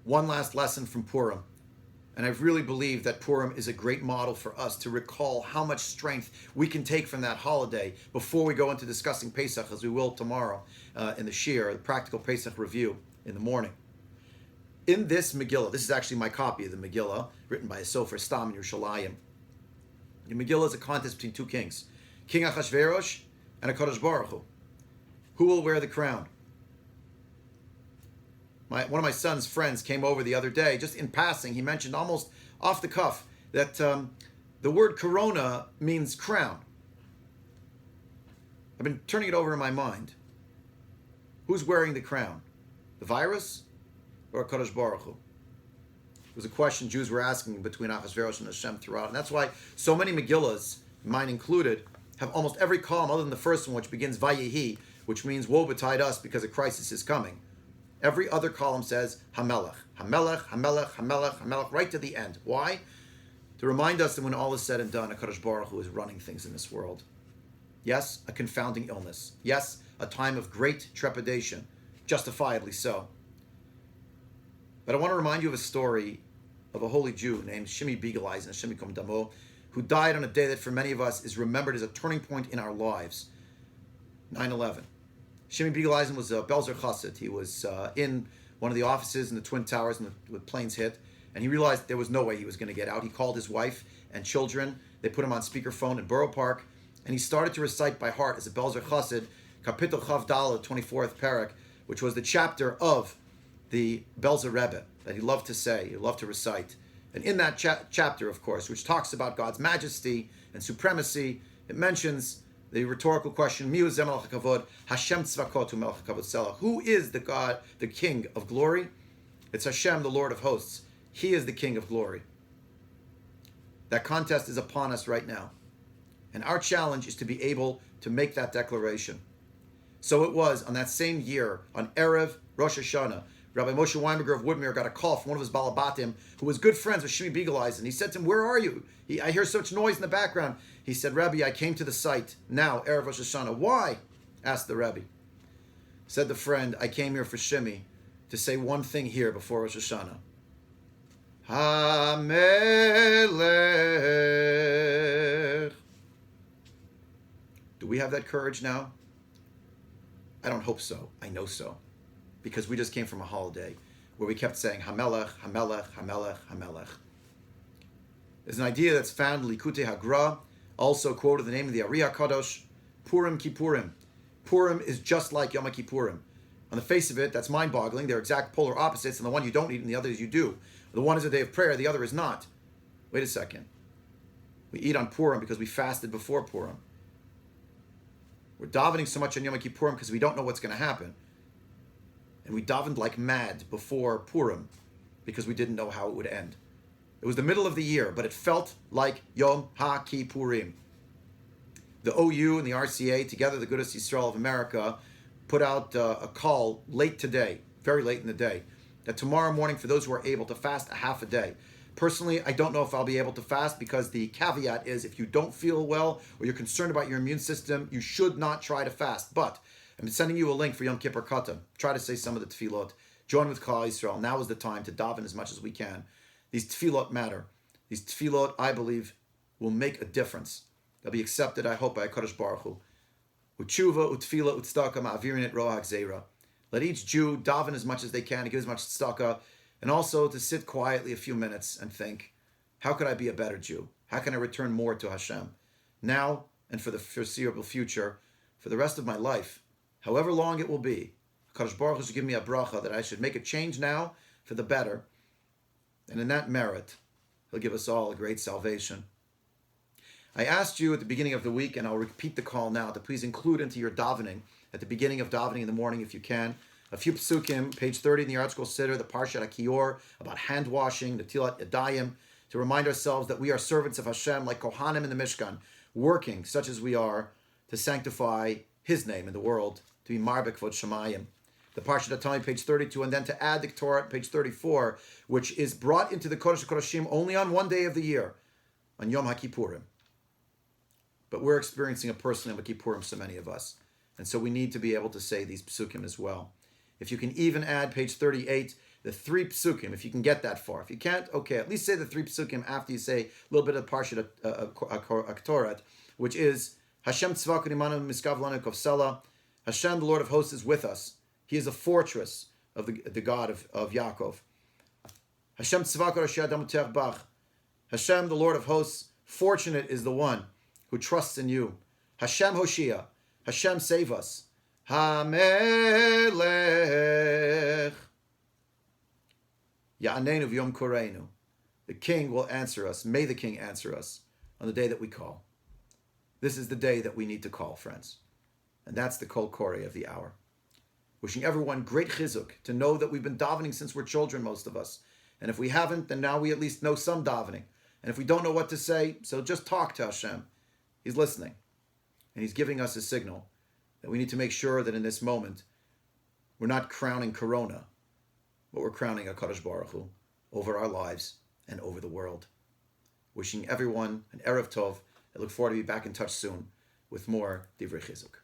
one last lesson from Purim. And I really believe that Purim is a great model for us to recall how much strength we can take from that holiday before we go into discussing Pesach, as we will tomorrow in the Shir, the Practical Pesach Review in the morning. In this Megillah, this is actually my copy of the Megillah, written by a Sofer Stam in Yerushalayim. The Megillah is a contest between two kings, King Achashverosh and HaKadosh Baruch Hu. Who will wear the crown? One of my son's friends came over the other day, just in passing, he mentioned almost off the cuff that the word corona means crown. I've been turning it over in my mind. Who's wearing the crown? The virus or HaKadosh Baruch Hu? It was a question Jews were asking between Achashverosh and Hashem throughout. And that's why so many Megillahs, mine included, have almost every column other than the first one, which begins Vayehi, which means woe betide us because a crisis is coming. Every other column says Hamelech, Hamelech, Hamelech, Hamelech, Hamelech, right to the end. Why? To remind us that when all is said and done, HaKadosh Baruch Hu is running things in this world. Yes, a confounding illness. Yes, a time of great trepidation, justifiably so. But I want to remind you of a story of a holy Jew named Shimi Beagleisen, Shimi Kum Damo, who died on a day that for many of us is remembered as a turning point in our lives, 9/11. Shimi Beagleisen was a Belzer Chassid. He was in one of the offices in the Twin Towers when the planes hit, and he realized there was no way he was going to get out. He called his wife and children. They put him on speakerphone in Borough Park, and he started to recite by heart as a Belzer Chassid, Kapitel Chav Daled, 24th Parak, which was the chapter of the Belzer Rebbe that he loved to say, he loved to recite. And in that chapter, of course, which talks about God's majesty and supremacy, it mentions the rhetorical question, Miu Zeh Melech HaKavod, Hashem Tzvakot Hu Melech HaKavod Selah. Who is the God, the King of glory? It's Hashem, the Lord of hosts. He is the King of glory. That contest is upon us right now. And our challenge is to be able to make that declaration. So it was on that same year, on Erev Rosh Hashanah, Rabbi Moshe Weinberger of Woodmere got a call from one of his Balabatim who was good friends with Shimi Beagleisen. He said to him, "Where are you? I hear such noise in the background." He said, "Rebbe, I came to the site now, Erev Rosh Hashanah." "Why?" asked the Rebbe. Said the friend, "I came here for Shimi to say one thing here before Rosh Hashanah. HaMelech." Do we have that courage now? I don't hope so. I know so. Because we just came from a holiday where we kept saying Hamelech, Hamelech, Hamelech, Hamelech. There's an idea that's found in Likutei Hagra, also quoted the name of the Ari HaKadosh, Purim Kippurim. Purim is just like Yom Kippurim. On the face of it, that's mind-boggling. They're exact polar opposites, and the one you don't eat and the other you do. The one is a day of prayer, the other is not. Wait a second. We eat on Purim because we fasted before Purim. We're davening so much on Yom Kippurim because we don't know what's going to happen. And we davened like mad before Purim because we didn't know how it would end. It was the middle of the year, but it felt like Yom HaKippurim. The OU and the RCA, together the Gudas Yisrael of America, put out a call late today, very late in the day, that tomorrow morning for those who are able to fast a half a day. Personally, I don't know if I'll be able to fast because the caveat is if you don't feel well or you're concerned about your immune system, you should not try to fast. But I'm sending you a link for Yom Kippur Katan. Try to say some of the tefillot. Join with Klal Yisrael. Now is the time to daven as much as we can. These tefillot matter. These tefillot, I believe, will make a difference. They'll be accepted, I hope, by HaKadosh Baruch Hu. Utshuva, utfila, utzdaka, ma'avirin et ro'ah gzeira. Let each Jew daven as much as they can, to give as much tzedakah, and also to sit quietly a few minutes and think, how could I be a better Jew? How can I return more to Hashem? Now and for the foreseeable future, for the rest of my life, however long it will be, HaKadosh Baruch Hu should give me a bracha that I should make a change now for the better. And in that merit, He'll give us all a great salvation. I asked you at the beginning of the week, and I'll repeat the call now, to please include into your davening, at the beginning of davening in the morning if you can, a few psukim, page 30 in the Art School Siddur, the Parshat HaKior, about hand washing, the Tilat Yadayim, to remind ourselves that we are servants of Hashem like Kohanim in the Mishkan, working, such as we are, to sanctify His name in the world, to be Marbek Vod Shemayim. The Parshat HaTami, page 32, and then to add the Torah, page 34, which is brought into the Kodesh HaKodeshim only on one day of the year, on Yom HaKippurim. But we're experiencing a personal Yom Kippurim, so many of us. And so we need to be able to say these psukim as well. If you can even add page 38, the 3 psukim, if you can get that far. If you can't, okay, at least say the 3 psukim after you say a little bit of Parshat Aktorat, which is Hashem tzvakon imanu miskav lanu kovsela. Hashem, the Lord of hosts, is with us. He is a fortress of the God of Yaakov. Hashem tzvakon asher adam utech bach. Hashem, the Lord of hosts, fortunate is the one who trusts in you. Hashem Hoshia. Hashem, save us. HaMelech. Ya'anenu v'yom koreinu. The King will answer us. May the King answer us on the day that we call. This is the day that we need to call, friends. And that's the Kol Koreh of the hour. Wishing everyone great Chizuk, to know that we've been davening since we're children, most of us. And if we haven't, then now we at least know some davening. And if we don't know what to say, so just talk to Hashem. He's listening. And He's giving us a signal that we need to make sure that in this moment, we're not crowning Corona, but we're crowning HaKadosh Baruch Hu over our lives and over the world. Wishing everyone an Erev Tov. I look forward to be back in touch soon with more Divrei Chizuk.